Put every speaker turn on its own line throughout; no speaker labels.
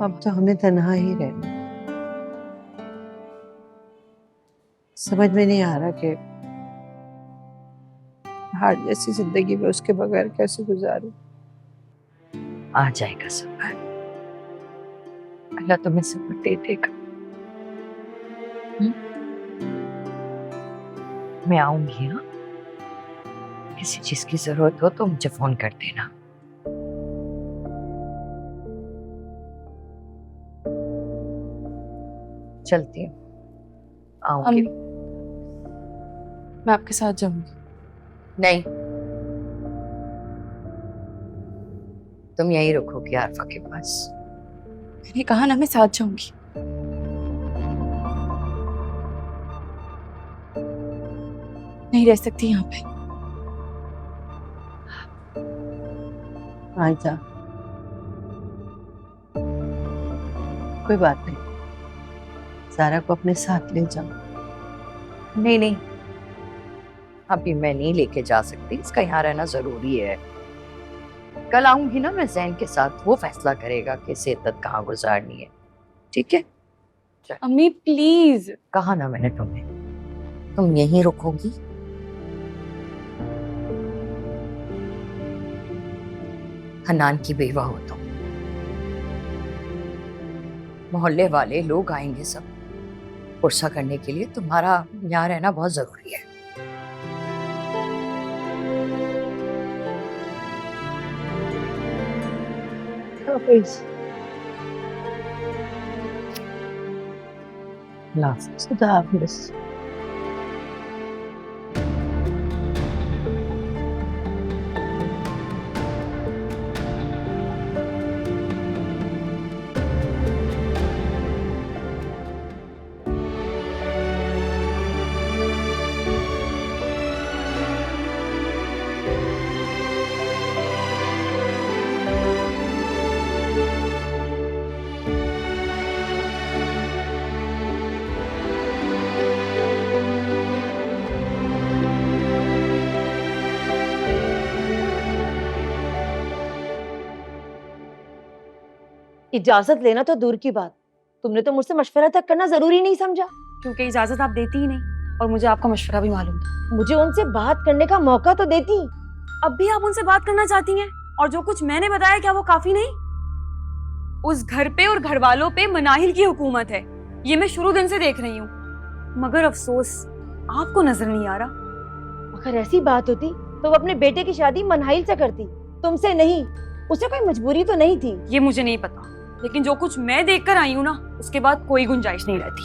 अब तो हमें तन्हा ही रहना। समझ में नहीं आ रहा कि हार्ट जैसी जिंदगी में उसके बगैर कैसे गुजारूं।
आ जाएगा सब्र, अल्लाह तुम्हें सब्र दे देगा। मैं आऊंगी। हाँ, किसी चीज की जरूरत हो तो मुझे फोन कर देना। चलती हूँ, आऊंगी।
मैं आपके साथ जाऊंगी।
नहीं, तुम यहीं रुकोगी आरफा के पास।
मैंने कहा ना मैं साथ जाऊंगी। नहीं रह सकती यहाँ पे।
आयजा, कोई बात नहीं, ज़ारा को अपने साथ ले जाओ।
नहीं नहीं, अभी मैं नहीं लेके जा सकती, इसका यहाँ रहना जरूरी है। कल आऊंगी ना मैं ज़ैन के साथ, वो फैसला करेगा कि इसे इद्दत कहाँ गुजारनी है। ठीक है?
अम्मी प्लीज।
कहा ना मैंने तुम्हें, तुम यहीं रुकोगी। हनान की बेवा हो तुम, मोहल्ले वाले लोग आएंगे सब पुरसा करने के लिए, तुम्हारा यहाँ रहना बहुत जरूरी है।
खुदा हाफिज़।
इजाजत लेना तो दूर की बात, तुमने तो मुझसे मशवरा तक करना जरूरी नहीं समझा।
क्योंकि इजाजत आप देती ही नहीं और मुझे आपका मशवरा भी मालूम था।
मुझे उनसे बात करने का मौका तो देती।
अब भी आप उनसे बात करना चाहती हैं और जो कुछ मैंने बताया क्या वो काफी नहीं? उस घर पे और घर वालों पे मनाहिल की हुकूमत है, ये मैं शुरू दिन से देख रही हूँ, मगर अफसोस आपको नजर नहीं आ रहा।
अगर ऐसी बात होती तो वो अपने बेटे की शादी मनाहिल से करती, तुमसे नहीं। उसे कोई मजबूरी तो नहीं थी।
ये मुझे नहीं पता, लेकिन जो कुछ मैं देखकर आई हूँ ना, उसके बाद कोई गुंजाइश नहीं रहती।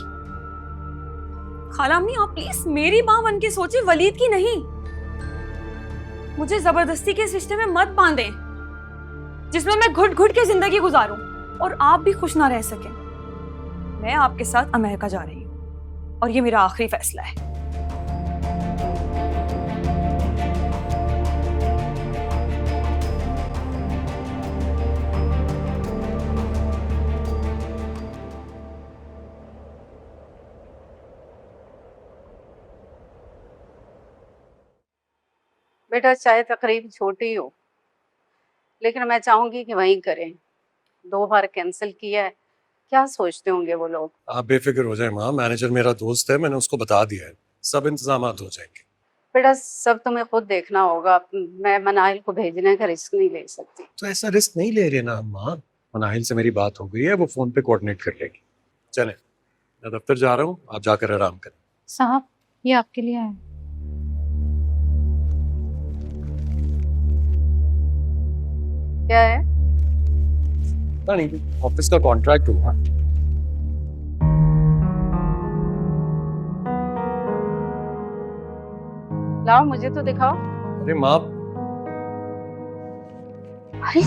खाला अम्मी आप प्लीज मेरी माँ बन के सोचे, वलीद की नहीं। मुझे जबरदस्ती के इस रिश्ते में मत बांधें जिसमें मैं घुट घुट के जिंदगी गुजारूं और आप भी खुश ना रह सकें। मैं आपके साथ अमेरिका जा रही हूँ और ये मेरा आखिरी फैसला है।
बेटा चाहे तकरीब छोटी हो, लेकिन मैं चाहूंगी कि वहीं करें। 2 बार कैंसिल किया है, क्या सोचते होंगे वो लोग।
आप बेफिक्र हो जाए माँ, मैनेजर मेरा दोस्त है, मैंने उसको बता दिया है, सब इंतजामात हो जाएंगे।
बेटा सब तुम्हें खुद देखना होगा, मैं मनाहिल को भेजने का रिस्क नहीं ले सकती।
तो ऐसा रिस्क नहीं ले रहे ना हम माँ, मनाहिल से मेरी बात हो गई है, वो फोन पे कोऑर्डिनेट कर लेगी। चले, मैं दफ्तर जा रहा हूँ, आप जाकर आराम करें।
साहब ये आपके लिए है।
क्या है?
नहीं, ऑफिस का कॉन्ट्रैक्ट हुआ।
लाओ मुझे तो दिखाओ।
अरे माँ,
अरे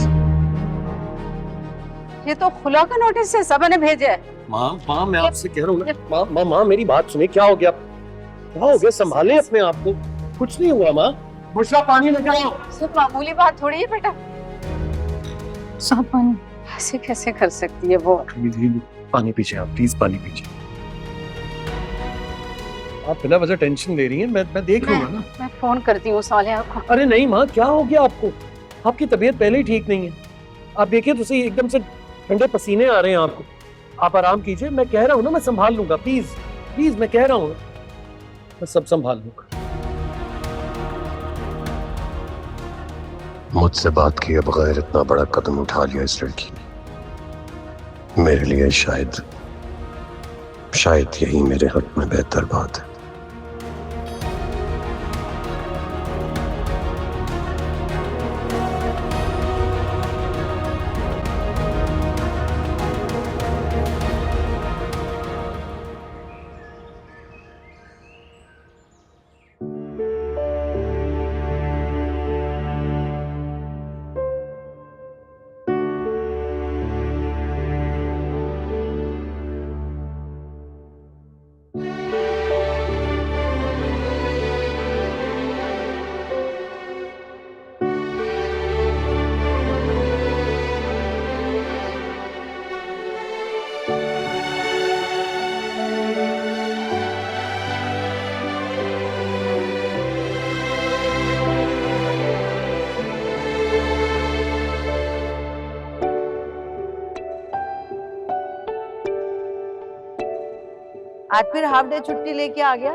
ये तो खुला का नोटिस है, सबने भेजा है।
माँ मैं आपसे कह रहा हूँ ना, माँ मेरी बात सुनिए, क्या हो गया? क्या हो गया? संभाले अपने आप को, कुछ नहीं हुआ माँ। बुशरा पानी लेकर आओ।
सिर्फ मामूली बात थोड़ी है बेटा।
साहब पानी।
ऐसे कैसे कर सकती है वो?
पानी पीजिए आप, प्लीज पानी पीजिए। आप बिना वजह टेंशन ले रही हैं, मैं देख लूंगा ना।
मैं फोन करती हूँ सालिया को।
अरे नहीं माँ, क्या हो गया आपको? आपकी तबीयत पहले ही ठीक नहीं है, आप देखिए तो सही, एकदम से ठंडे पसीने आ रहे हैं आपको, आप आराम कीजिए, मैं कह रहा हूँ ना मैं संभाल लूंगा, प्लीज प्लीज, मैं कह रहा हूँ मैं सब संभाल लूंगा।
मुझसे बात किए बगैर इतना बड़ा कदम उठा लिया इस लड़की ने, मेरे लिए शायद यही मेरे हक में बेहतर बात है।
आज फिर हाफ डे छुट्टी लेके आ गया?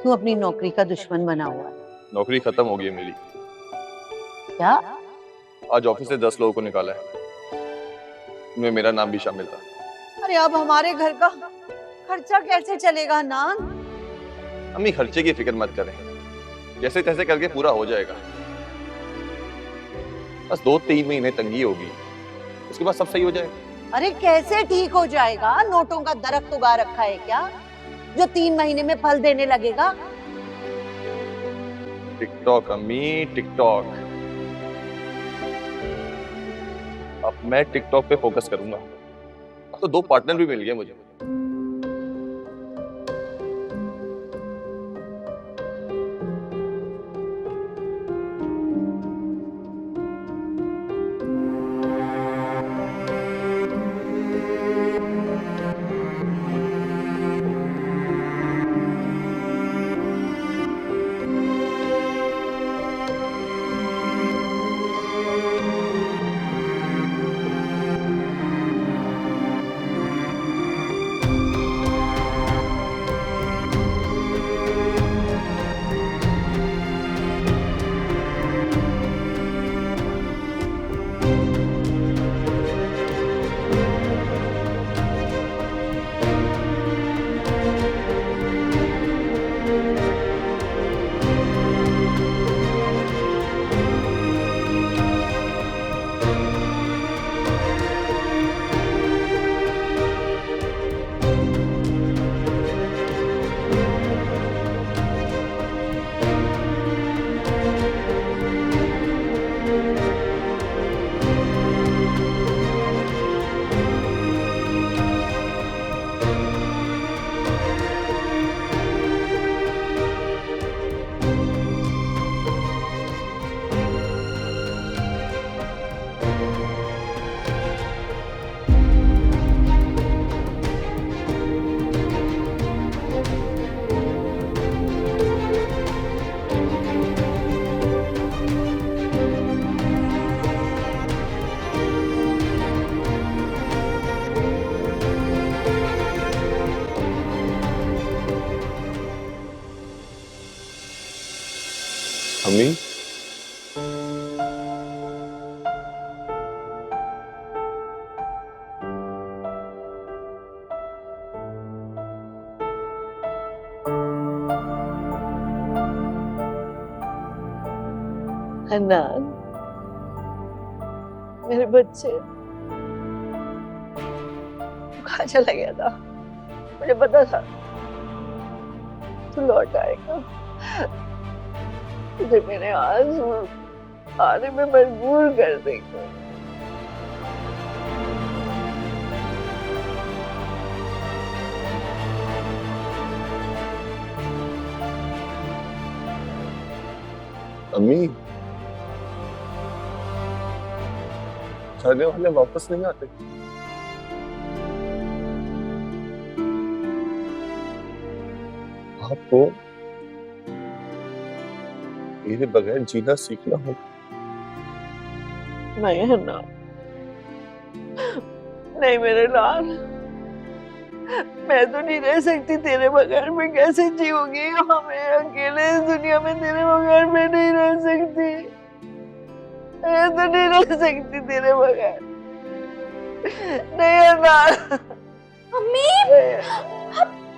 क्यों अपनी नौकरी का दुश्मन बना हुआ है?
नौकरी खत्म हो गई है मेरी।
क्या?
आज ऑफिस से 10 लोगों को निकाला है, उनमें मेरा नाम भी शामिल था।
अरे अब हमारे घर का खर्चा कैसे चलेगा नान?
अम्मी खर्चे की फिक्र मत करें, जैसे तैसे करके पूरा हो जाएगा। बस 2-3 महीने तंगी होगी, उसके बाद सब सही हो जाएगा।
अरे कैसे ठीक हो जाएगा? नोटों का दरख्त उगा रखा है क्या जो 3 महीने में फल देने लगेगा?
टिकटॉक अम्मी, टिकटॉक। अब मैं टिकटॉक पे फोकस करूंगा। अब तो 2 पार्टनर भी मिल गए मुझे। अम्मी,
हन्नान, मेरे बच्चे, कहाँ चला गया था? मुझे पता था तू लौट आएगा। तुझे मेरे आंसू आने में मजबूर कर देगा।
अम्मी, जाने वाले वापस नहीं आते। आपको मेरे बगैर जीना सीखना होगा।
नहीं है ना, नहीं मेरे लाल, मैं तो नहीं रह सकती तेरे बगैर। मैं कैसे जीऊंगी? मैं अकेले इस दुनिया में तेरे बगैर मैं नहीं रह सकती। मैं तो नहीं रह सकती तेरे बगैर। नहीं है लाल।
अम्मी,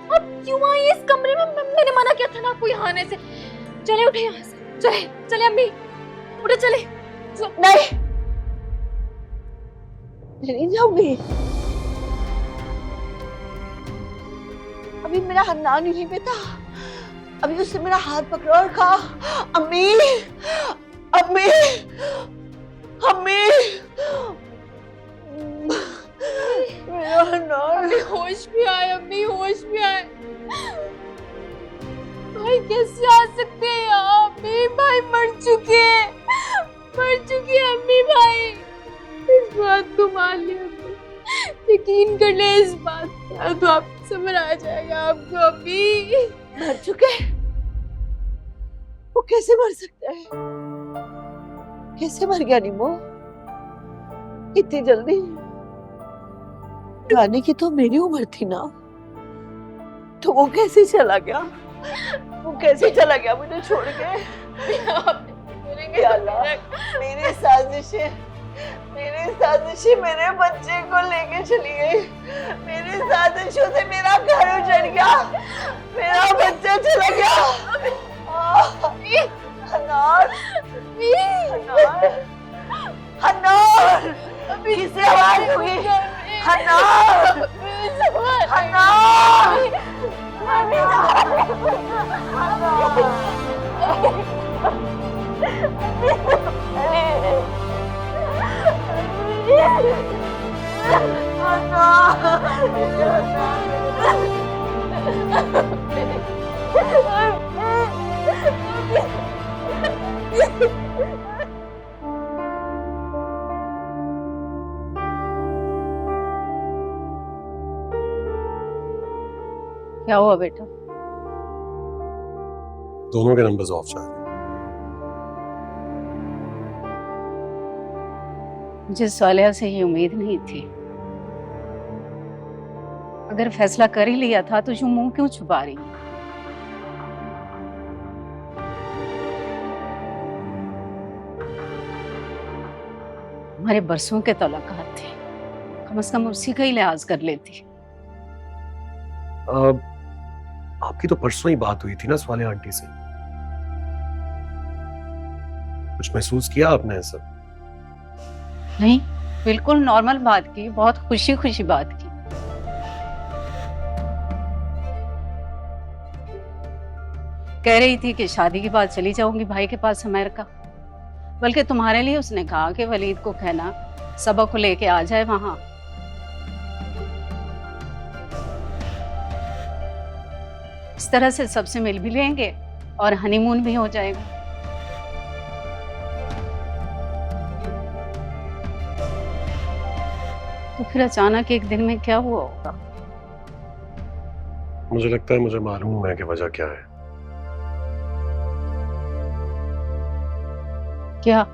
अब क्यों आई इस कमरे में? मैंने मना किया था ना आपको यहाँ आने से। चले उठे यहाँ से, चले चले अम्मी, उठे चले।
नहीं, नहीं जाऊंगी। अभी मेरा हन्ना नहीं बेटा, अभी उसने मेरा हाथ पकड़ा और कहा अम्मी, अम्मी, अम्मी। मेरा हन्ना।
होश भी आए अम्मी, होश भी आए। भाई कैसे आ सकते हैं यहाँ पे? भाई मर चुके हैं, मर चुके हैं अम्मी। भाई इस बात को मान लिया अम्मी, यकीन कर ले इस बात का, तो आप समझ आ जाएगा आपको अम्मी।
मर चुके? वो कैसे मर सकता है? कैसे मर गया नीमो इतनी जल्दी? गाने की तो मेरी उम्र थी ना, तो वो कैसे चला गया? वो कैसे चला गया मुझे छोड़ के? मेरी साजिशें मेरे बच्चे को लेके चली गई। मेरी साजिशों से मेरा घर उजड़ गया, मेरा बच्चा चला गया। अनार, अनार, किसे आवाज हुई? अनार, अनार,
क्या हुआ बेटा?
दोनों के नंबर्स ऑफ जा रहे हैं।
मुझे सालिया से ये उम्मीद नहीं थी। अगर फैसला कर ही लिया था तो यूं मुंह क्यों छुपा रही? हमारे बरसों के तलक़ात थे, कम से कम उसी का ही लिहाज कर लेती।
आपकी तो परसों ही बात हुई थी ना सालिया आंटी से। कुछ महसूस किया आपने ऐसा?
नहीं, बिल्कुल नॉर्मल बात की, बहुत खुशी खुशी बात की। कह रही थी कि शादी के बाद चली जाऊंगी भाई के पास अमेरिका। बल्कि तुम्हारे लिए उसने कहा कि वलीद को कहना सबक को लेके आ जाए वहां। इस तरह से सबसे मिल भी लेंगे और हनीमून भी हो जाएगा। तो फिर अचानक एक दिन में क्या हुआ होगा?
मुझे लगता है मुझे मालूम है कि वजह क्या है।
क्या?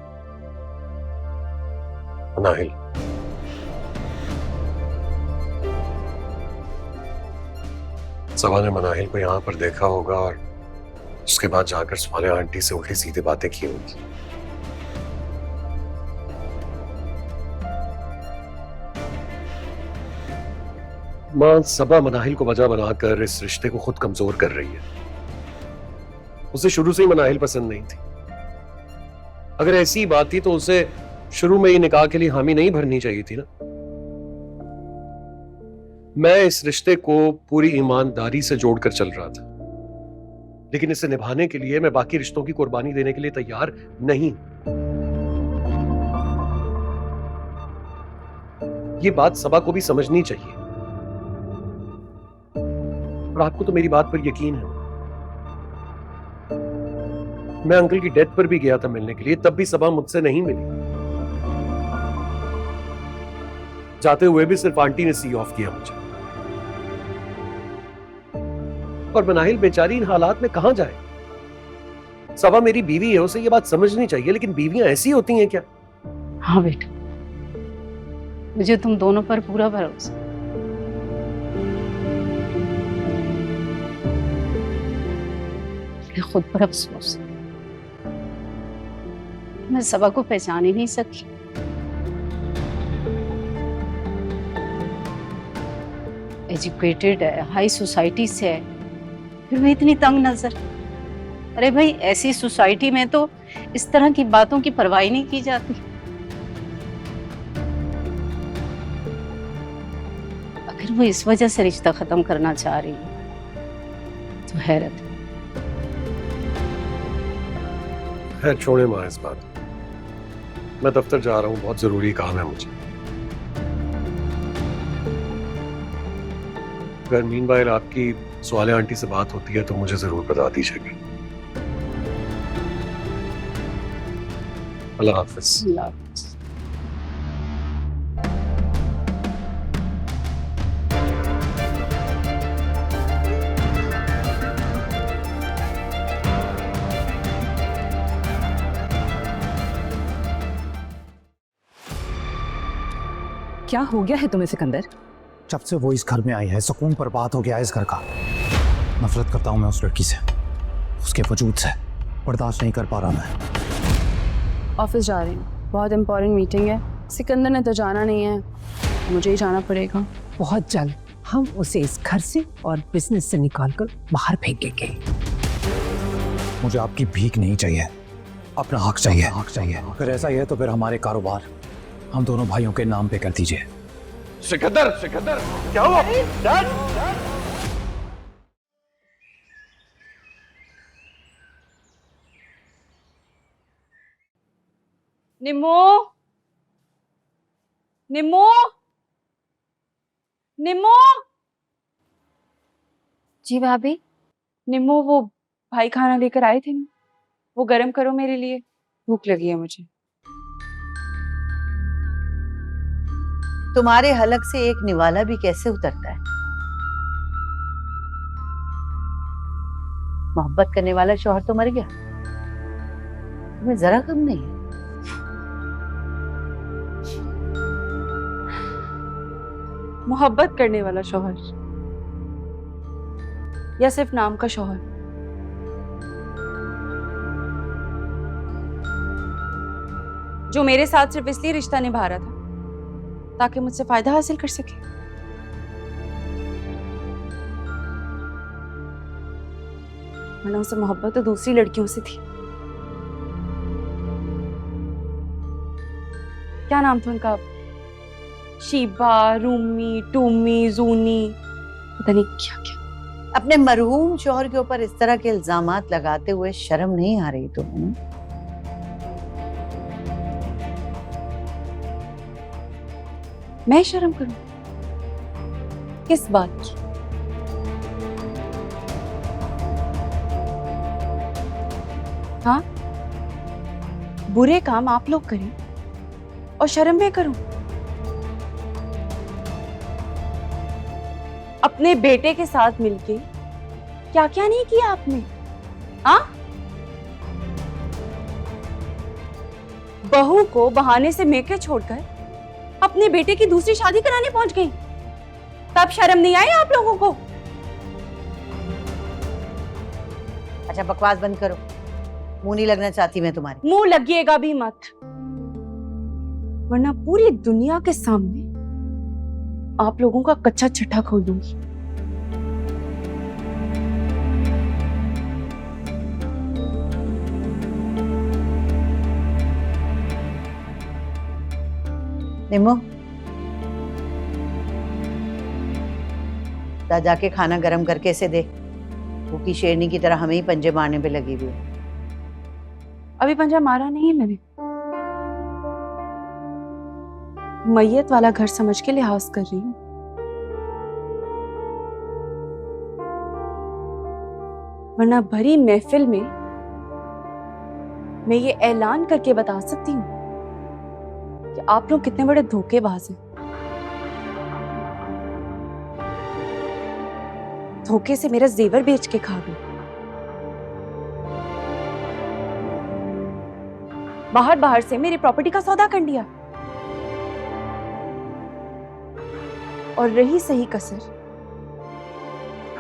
नाहिल। सबा ने मनाहिल को यहाँ पर देखा होगा और उसके बाद जाकर सालिया आंटी से उल्टी सीधी बातें की होंगी। मां सबा मनाहिल को वजह बनाकर इस रिश्ते को खुद कमजोर कर रही है। उसे शुरू से ही मनाहिल पसंद नहीं थी। अगर ऐसी बात थी तो उसे शुरू में ही निकाह के लिए हामी नहीं भरनी चाहिए थी ना। मैं इस रिश्ते को पूरी ईमानदारी से जोड़कर चल रहा था, लेकिन इसे निभाने के लिए मैं बाकी रिश्तों की कुर्बानी देने के लिए तैयार नहीं। ये बात सबा को भी समझनी चाहिए। और आपको तो मेरी बात पर यकीन है। मैं अंकल की डेथ पर भी गया था मिलने के लिए, तब भी सबा मुझसे नहीं मिली। जाते हुए भी सिर्फ आंटी ने सी ऑफ किया मुझे। और मनाहिल बेचारी इन हालात में कहां जाए? सबा मेरी बीवी है, उसे ये बात समझनी चाहिए। लेकिन बीवियां ऐसी होती हैं क्या?
हाँ बेटा, मुझे तुम दोनों पर पूरा भरोसा। मुझे खुद पर अफसोस है, मैं सबा को पहचान ही नहीं सकी। एजुकेटेड है, हाई सोसाइटी से है, फिर भी इतनी तंग नजर। अरे भाई, ऐसी सोसाइटी में तो इस तरह की बातों की परवाह नहीं की जाती। अगर वो इस वजह से रिश्ता खत्म करना चाह रही है तो हैरत है।
खैर छोड़े माँ इस बात, मैं दफ्तर जा रहा हूँ, बहुत जरूरी काम है मुझे। अगर मीनवाइल आपकी सुहाले आंटी से बात होती है तो मुझे जरूर बता दीजिएगा। अल्लाह हाफिज।
अल्लाह हाफिज।
क्या हो गया है तुम्हें सिकंदर?
जब से वो इस घर में आई है सुकून बर्बाद हो गया है इस घर का। नफरत करता हूँ मैं उस लड़की से, उसके वजूद से बर्दाश्त नहीं कर पा रहा मैं।
ऑफिस जा रही हूँ, बहुत इंपॉर्टेंट मीटिंग है। सिकंदर ने तो जाना नहीं है, मुझे ही जाना पड़ेगा।
बहुत जल्द हम उसे इस घर से और बिजनेस से निकालकर बाहर फेंकेंगे।
मुझे आपकी भीख नहीं चाहिए, अपना हक चाहिए। हक चाहिए। अगर ऐसा ही है तो फिर हमारे कारोबार हम दोनों भाइयों के नाम पे कर दीजिए।
सिकंदर, सिकंदर, क्या हुआ? डैड,
निम्मो, निम्मो, निम्मो।
जी भाभी।
निम्मो, वो भाई खाना लेकर आए थे ना, वो गरम करो मेरे लिए, भूख लगी है मुझे।
तुम्हारे हलक से एक निवाला भी कैसे उतरता है? मोहब्बत करने वाला शौहर तो मर गया, तुम्हें जरा कम नहीं है।
मोहब्बत करने वाला शौहर या सिर्फ नाम का शौहर? जो मेरे साथ सिर्फ इसलिए रिश्ता निभा रहा था ताकि मुझसे फायदा हासिल कर सके। वरना उसे मोहब्बत तो दूसरी लड़कियों से थी। क्या नाम था उनका? शीबा, रूमी, टूमी, जूनी, पता नहीं क्या क्या।
अपने मरहूम शौहर के ऊपर इस तरह के इल्जामात लगाते हुए शर्म नहीं आ रही तुम्हें?
मैं शर्म करूं? किस बात की? हाँ, बुरे काम आप लोग करें और शर्म मैं करूं? अपने बेटे के साथ मिलके क्या क्या नहीं किया आपने? हाँ, बहू को बहाने से मेके छोड़कर अपने बेटे की दूसरी शादी कराने पहुंच गई, तब शर्म नहीं आई आप लोगों को?
अच्छा बकवास बंद करो, मुंह नहीं लगना चाहती मैं तुम्हारे।
मुंह लगिएगा भी मत, वरना पूरी दुनिया के सामने आप लोगों का कच्चा छठा खोल दूंगी।
निम्मो, जाके खाना गरम करके इसे दे। भूखी शेरनी की तरह हमें ही पंजे मारने पे लगी हुई है।
अभी पंजा मारा नहीं है मैंने, मैयत वाला घर समझ के लिहाज कर रही हूँ। वरना भरी महफिल में मैं ये ऐलान करके बता सकती हूँ कि आप लोग कितने बड़े धोखेबाज हैं। धोखे से मेरा जेवर बेच के खा गए।
बाहर बाहर से मेरी प्रॉपर्टी का सौदा कर लिया। और रही सही कसर,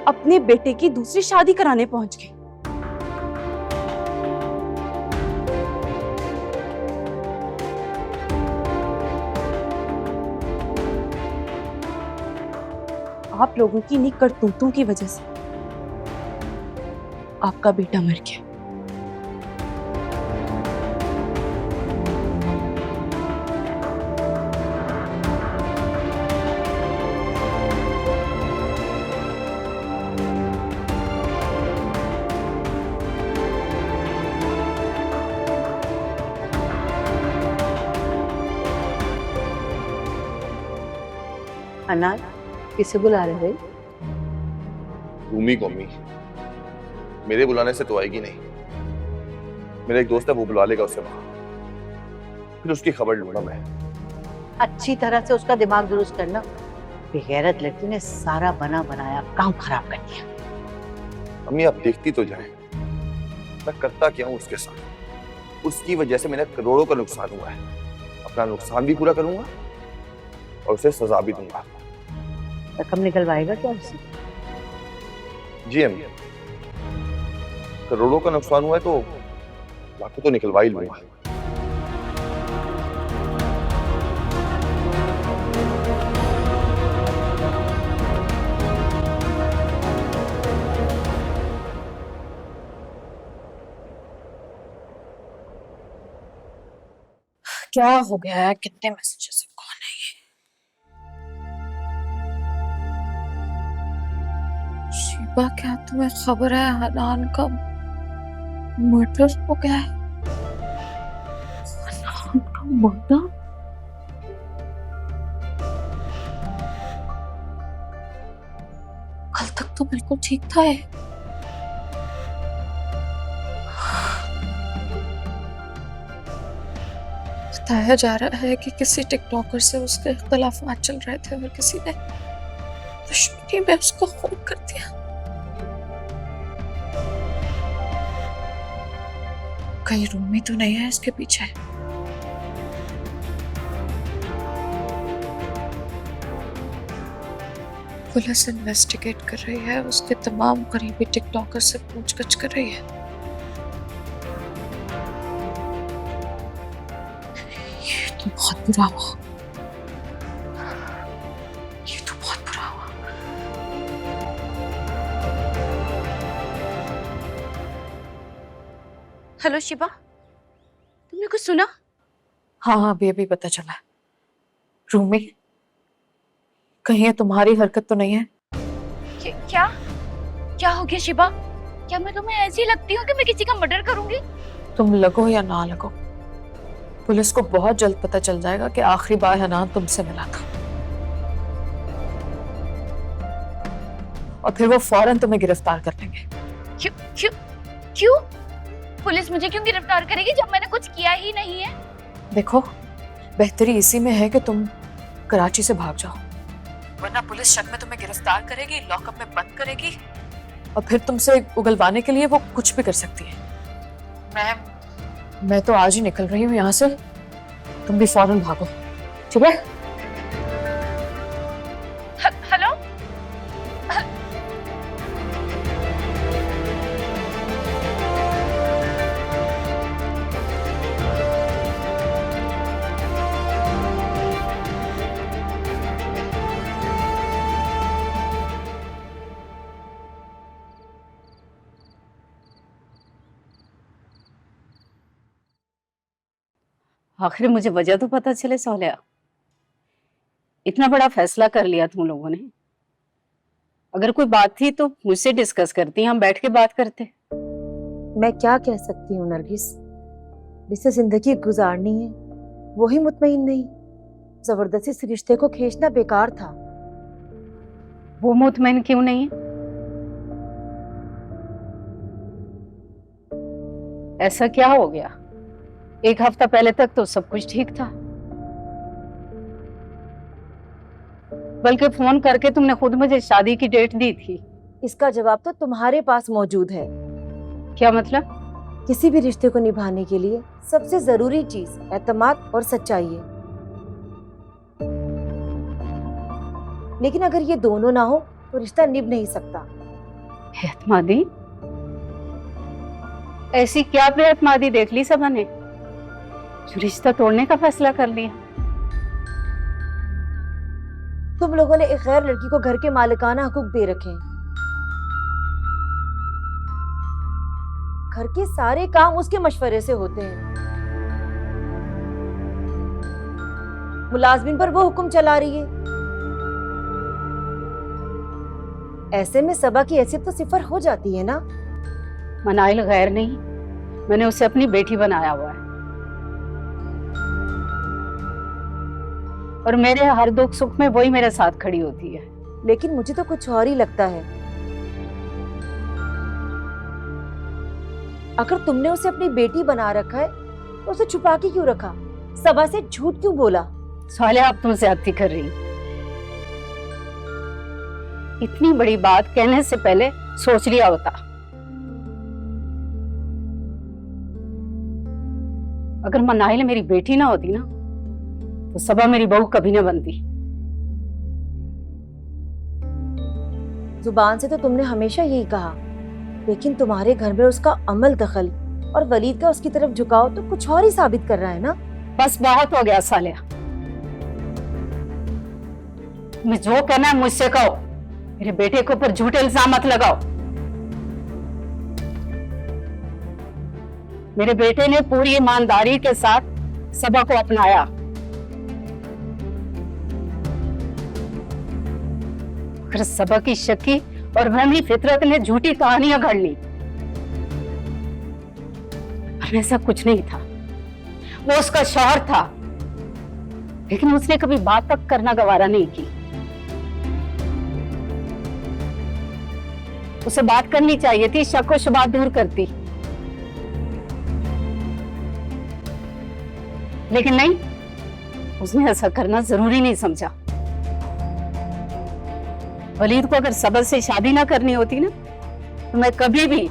अपने बेटे की दूसरी शादी कराने पहुंच गई। आप लोगों की इन्हीं करतूतों की वजह से आपका बेटा मर गया।
अनार, किसे बुला रहे भाई?
रूमी को अम्मी, मेरे बुलाने से तो आएगी नहीं। मेरा एक दोस्त है, वो बुला लेगा उसे वहां, फिर उसकी खबर लूंगा मैं।
अच्छी तरह से उसका दिमाग दुरुस्त करना। बेगैरत लड़की ने सारा बना बनाया काम खराब कर दिया।
अम्मी आप देखती तो जाए, मैं करता क्या हूँ उसके साथ। उसकी वजह से मेरा करोड़ों का नुकसान हुआ है। अपना नुकसान भी पूरा करूंगा और उसे सजा भी दूंगा।
रकम निकलवाएगा क्या उससे?
जी अम्मी, करोड़ों का नुकसान हुआ है तो लाखों तो निकलवा ही लूंगा।
क्या हो गया है? कितने मैसेजेस? कौन है ये? शिबा, क्या तुम्हें खबर है हनान का मर्डर हो गया है? हनान का मर्डर? कल तक तो बिल्कुल ठीक था ये। बताया जा रहा है कि किसी टिकटॉकर से उसके इख्तिलाफात चल रहे थे और किसी ने दुश्मनी में उसको खून कर दिया। कहीं रूमी तो नहीं है इसके पीछे? पुलिस इन्वेस्टिगेट कर रही है, उसके तमाम करीबी टिकटॉकर से पूछताछ कर रही है। ये तो बहुत बुरा हुआ। ये तो बहुत बुरा हुआ।
हेलो शिबा, तुमने कुछ सुना?
हाँ, अभी पता चला। रूमी, कहीं ये तुम्हारी हरकत तो नहीं है?
क्या क्या हो गया शिबा? क्या मैं तुम्हें ऐसी लगती हूँ कि मैं किसी का मर्डर करूंगी?
तुम लगो या ना लगो, पुलिस को बहुत जल्द पता चल जाएगा कि आखिरी बार हनान तुमसे मिला था, और फिर वो फौरन तुम्हें गिरफ्तार कर लेंगे।
क्यों क्यों क्यों? पुलिस मुझे क्यों गिरफ्तार करेगी जब मैंने कुछ किया ही नहीं है?
देखो, बेहतरी इसी में है कि तुम कराची से भाग जाओ, वरना पुलिस शक में तुम्हें गिरफ्तार करेगी, लॉकअप में बंद करेगी, और फिर तुमसे उगलवाने के लिए वो कुछ भी कर सकती है। मैं तो आज ही निकल रही हूँ यहाँ से, तुम भी फौरन भागो, ठीक है?
हेलो?
आखिर मुझे वजह तो पता चले सोहलिया। इतना बड़ा फैसला कर लिया तुम लोगों ने। अगर कोई बात थी तो मुझसे डिस्कस करती, हम बैठ के बात करते।
मैं क्या कह सकती हूँ नरगिस, जिससे जिंदगी गुजारनी है वो ही मुतमईन नहीं। जबरदस्ती इस रिश्ते को खींचना बेकार था।
वो मुतमईन क्यों नहीं है? ऐसा क्या हो गया? एक हफ्ता पहले तक तो सब कुछ ठीक था, बल्कि फोन करके तुमने खुद मुझे शादी की डेट दी थी।
इसका जवाब तो तुम्हारे पास मौजूद है।
क्या मतलब?
किसी भी रिश्ते को निभाने के लिए सबसे जरूरी चीज एतमाद और सच्चाई है। लेकिन अगर ये दोनों ना हो तो रिश्ता निभ नहीं सकता।
बेअतमादी? ऐसी क्या बेअतमादी देख ली सबा ने जो रिश्ता तोड़ने का फैसला कर लिया?
तुम लोगों ने एक गैर लड़की को घर के मालिकाना हकूक दे रखे हैं। घर के सारे काम उसके मशवरे से होते हैं। मुलाजमिन पर वो हुक्म चला रही है। ऐसे में सबा की हैसियत तो सिफर हो जाती है ना।
मनाइल गैर नहीं, मैंने उसे अपनी बेटी बनाया हुआ है और मेरे हर दुख सुख में वही मेरे साथ खड़ी होती है।
लेकिन मुझे तो कुछ और ही लगता है। अगर तुमने उसे अपनी बेटी बना रखा है तो उसे छुपा के क्यों रखा? सबा से झूठ क्यों बोला?
सालिया अब तुमसे अति कर रही। इतनी बड़ी बात कहने से पहले सोच लिया होता। अगर मनाहिल मेरी बेटी ना होती ना तो सबा मेरी बहू कभी ना बनती।
जुबान से तो तुमने हमेशा यही कहा, लेकिन तुम्हारे घर में उसका अमल दखल और वलीद का उसकी तरफ झुकाव तो कुछ और ही साबित कर रहा है ना।
बस बहुत हो गया सालिया, मैं जो कहना है मुझसे कहो। मेरे बेटे के ऊपर झूठे इल्जाम मत लगाओ। मेरे बेटे ने पूरी ईमानदारी के साथ सबा को अपनाया। अगर सबा की शक्की और वहमी फितरत ने झूठी कहानियां गढ़ ली, पर ऐसा कुछ नहीं था। वो उसका शौहर था, लेकिन उसने कभी बात तक करना गवारा नहीं की। उसे बात करनी चाहिए थी, शक व शुबहत दूर करती, लेकिन नहीं, उसने ऐसा करना जरूरी नहीं समझा। वलीद को अगर सबा से शादी ना करनी होती ना तो मैं कभी भी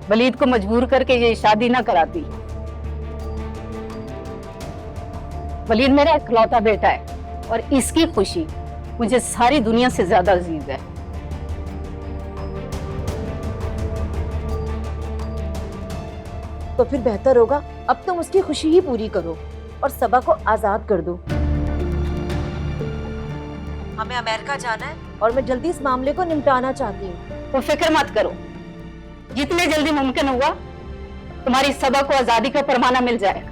वलीद को मजबूर करके ये शादी ना कराती। वलीद मेरा इकलौता बेटा है और इसकी खुशी मुझे सारी दुनिया से ज्यादा अजीज है।
तो फिर बेहतर होगा अब तुम उसकी खुशी ही पूरी करो और सबा को आजाद कर दो। हमें अमेरिका जाना है और मैं जल्दी इस मामले को निपटाना चाहती हूँ।
तो फिक्र मत करो, जितने जल्दी मुमकिन हुआ तुम्हारी सबा को आजादी का परवाना मिल जाएगा।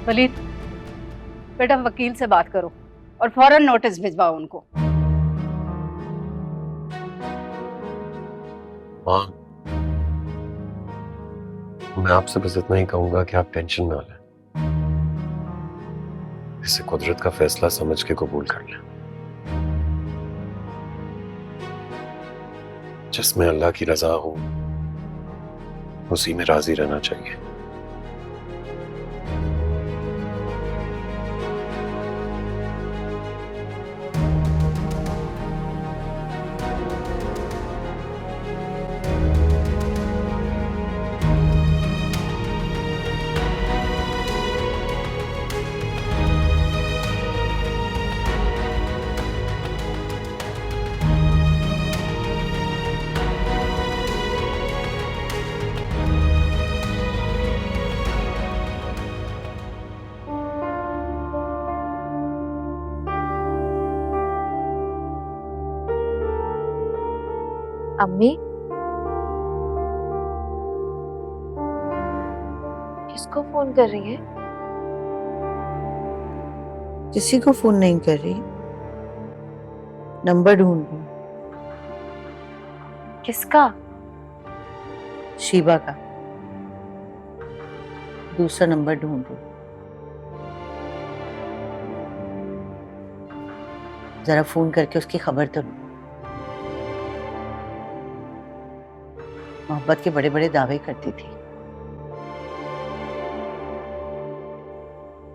वलीद, बेटा वकील से बात करो और फौरन नोटिस भिजवाओ उनको।
माँ, मैं आपसे बस इतना ही कहूंगा कि आप टेंशन ना लें, इसे कुदरत का फैसला समझ के कबूल कर लें। जिसमें अल्लाह की रजा हो उसी में राजी रहना चाहिए।
अम्मी, किसको फोन कर रही है?
किसी को फोन नहीं कर रही, नंबर ढूंढ रही।
किसका?
शीबा का दूसरा नंबर ढूंढ रही। जरा फोन करके उसकी खबर तो लो। मोहब्बत के बड़े बड़े दावे करती थी,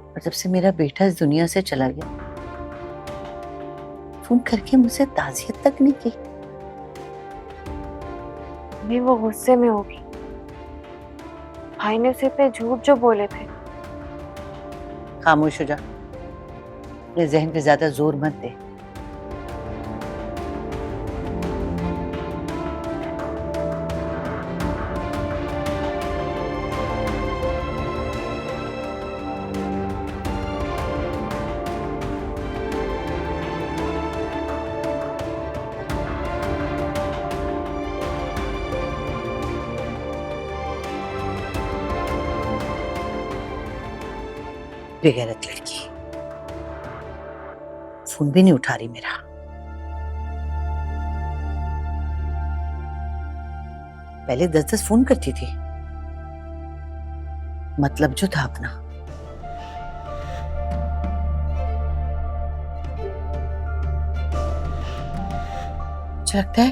और जब से मेरा बेटा इस दुनिया से चला गया, फोन करके मुझसे ताज़ियत तक नहीं की।
अम्मी, वो गुस्से में होगी।
भाई ने सिर्फ ये झूठ जो बोले थे।
खामोश हो जा, अपने जहन पे ज्यादा जोर मत दे। बेगैरत लड़की, फोन भी नहीं उठा रही मेरा। पहले 10-10 फोन करती थी, मतलब जो था अपना। मुझे लगता है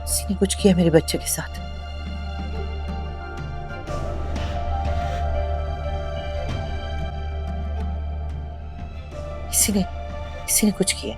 किसी ने कुछ किया मेरे बच्चे के साथ। किसी ने कुछ किया।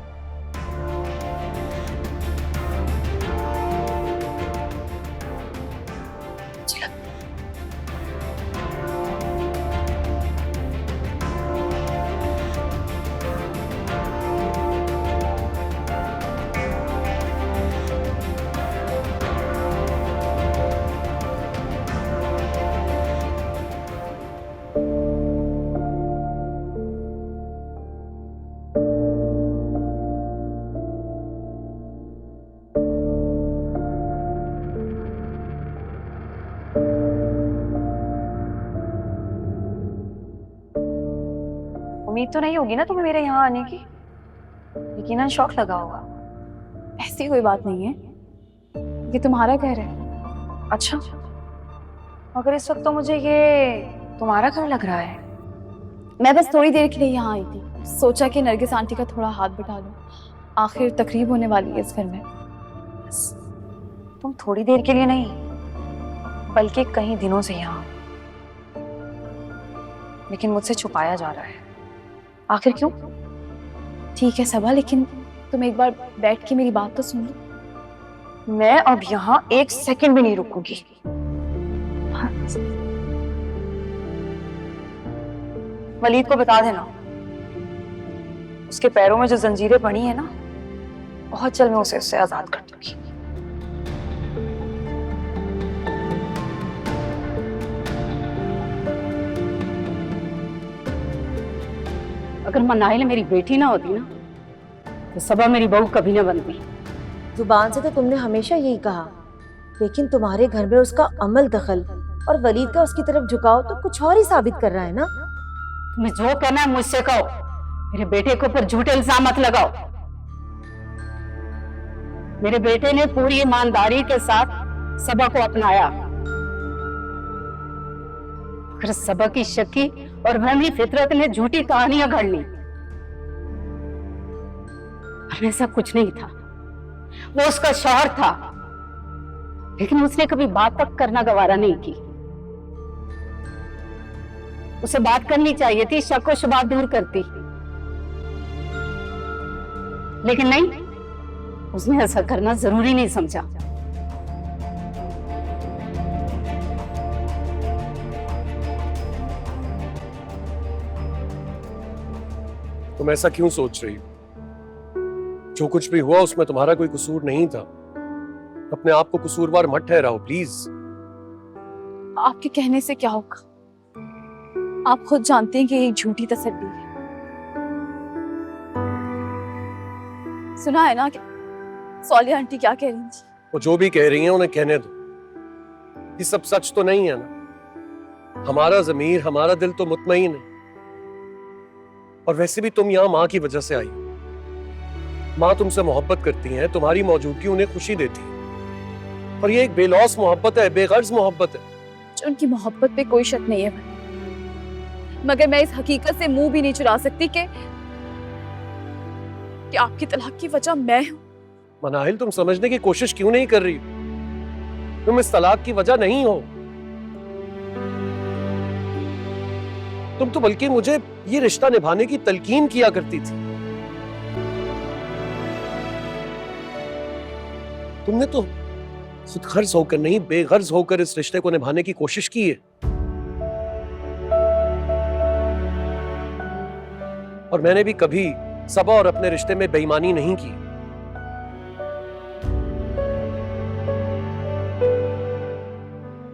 उम्मीद तो नहीं होगी ना तुम्हें मेरे यहाँ आने की? यकीनन शौक लगा होगा।
ऐसी कोई बात नहीं है, ये तुम्हारा घर है।
अच्छा, मगर इस वक्त तो मुझे ये तुम्हारा घर लग रहा है।
मैं बस थोड़ी देर के लिए यहाँ आई थी, सोचा कि नरगिस आंटी का थोड़ा हाथ बटा लूं। आखिर तकरीब होने वाली है इस घर में।
तुम थोड़ी देर के लिए नहीं, बल्कि कई दिनों से यहाँ, लेकिन मुझसे छुपाया जा रहा है। आखिर क्यों?
ठीक है सबा, लेकिन तुम एक बार बैठ के मेरी बात तो सुन लो।
मैं अब यहाँ 1 सेकंड भी नहीं रुकूंगी। वलीद को बता देना, उसके पैरों में जो जंजीरें पड़ी है ना, बहुत जल्द मैं उसे उससे आजाद कर दूंगी।
अगर मनाहिल मेरी बेटी ना होती ना, तो सबा मेरी बहू कभी ना बनती।
जुबान से तो तुमने हमेशा यही कहा, लेकिन तुम्हारे घर में उसका अमल दखल और वलीद का उसकी तरफ झुकाव तो कुछ और ही साबित कर रहा है ना।
तुम्हें जो कहना है मुझसे कहो, मेरे बेटे के ऊपर झूठे इल्जाम मत लगाओ। मेरे बेटे ने पूरी ईमानदारी के साथ सबा को अपनाया। अगर सबा की शक्की और वहमी फितरत ने झूठी कहानियां गढ़ ली, और ऐसा कुछ नहीं था। वो उसका शौहर था, लेकिन उसने कभी बात तक करना गवारा नहीं की। उसे बात करनी चाहिए थी, शक व शुबा दूर करती, लेकिन नहीं, उसने ऐसा करना जरूरी नहीं समझा।
तुम ऐसा क्यों सोच रही हो? जो कुछ भी हुआ उसमें तुम्हारा कोई कसूर नहीं था। अपने आप को कसूरवार मत ठहराओ प्लीज।
आपके कहने से क्या होगा? आप खुद जानते हैं कि ये एक झूठी तसल्ली है। सुना है ना कि सौलिया आंटी क्या कह रही थी?
वो जो भी कह रही हैं उन्हें कहने दो। ये सब सच तो नहीं है ना। हमारा ज़मीर, हमारा दिल तो मुतमईन है। और वैसे भी तुम यहाँ माँ की वजह से आई। माँ तुमसे मोहब्बत करती हैं, तुम्हारी मौजूदगी उन्हें खुशी देती है। और ये एक बेलौस मोहब्बत है, बेगर्ज मोहब्बत है।
उनकी मोहब्बत पे कोई शक नहीं है भाई, मगर मैं इस हकीकत से मुंह भी नहीं चुरा सकती कि आपकी तलाक की वजह मैं हूं।
मनाहिल, तुम समझने की कोशिश क्यों नहीं कर रही? तुम इस तलाक की वजह नहीं हो। तुम तो बल्कि मुझे ये रिश्ता निभाने की तलकीन किया करती थी। खुद गर्ज होकर नहीं, बेगर्ज होकर इस रिश्ते को निभाने की कोशिश की है। और मैंने भी कभी सबा और अपने रिश्ते में बेईमानी नहीं की।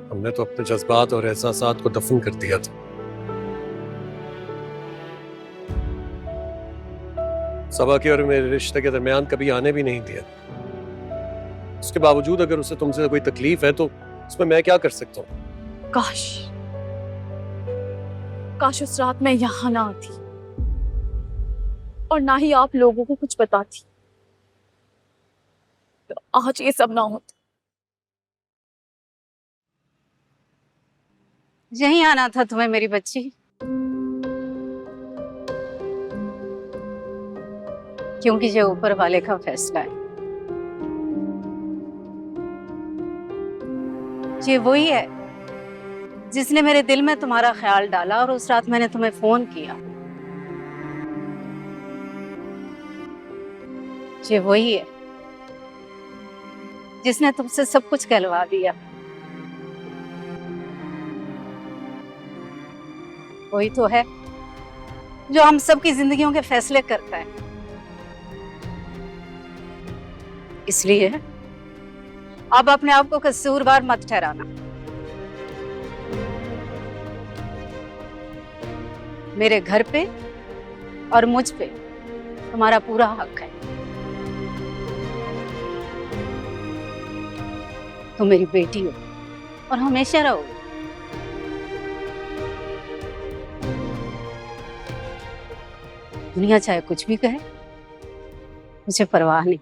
हमने तो अपने जज्बात और एहसासात को दफन कर दिया था। सबा के और मेरे रिश्ते के दरमियान कभी आने भी नहीं दिया। उसके बावजूद अगर उसे तुमसे कोई तकलीफ है तो उसमें मैं क्या कर सकता हूँ?
काश काश उस रात मैं यहाँ ना आती और ना ही आप लोगों को कुछ बताती, तो आज ये सब ना होता।
यहीं आना था तुम्हें मेरी बच्ची, क्योंकि ये ऊपर वाले का फैसला है। ये वही है जिसने मेरे दिल में तुम्हारा ख्याल डाला और उस रात मैंने तुम्हें फोन किया। ये वही है जिसने तुमसे सब कुछ कहलवा दिया। वही तो है जो हम सबकी जिंदगियों के फैसले करता है। इसलिए अब अपने आप को कसूरवार मत ठहराना। मेरे घर पे और मुझ पे तुम्हारा पूरा हक है। तुम मेरी बेटी हो और हमेशा रहोगे। दुनिया चाहे कुछ भी कहे, मुझे परवाह नहीं।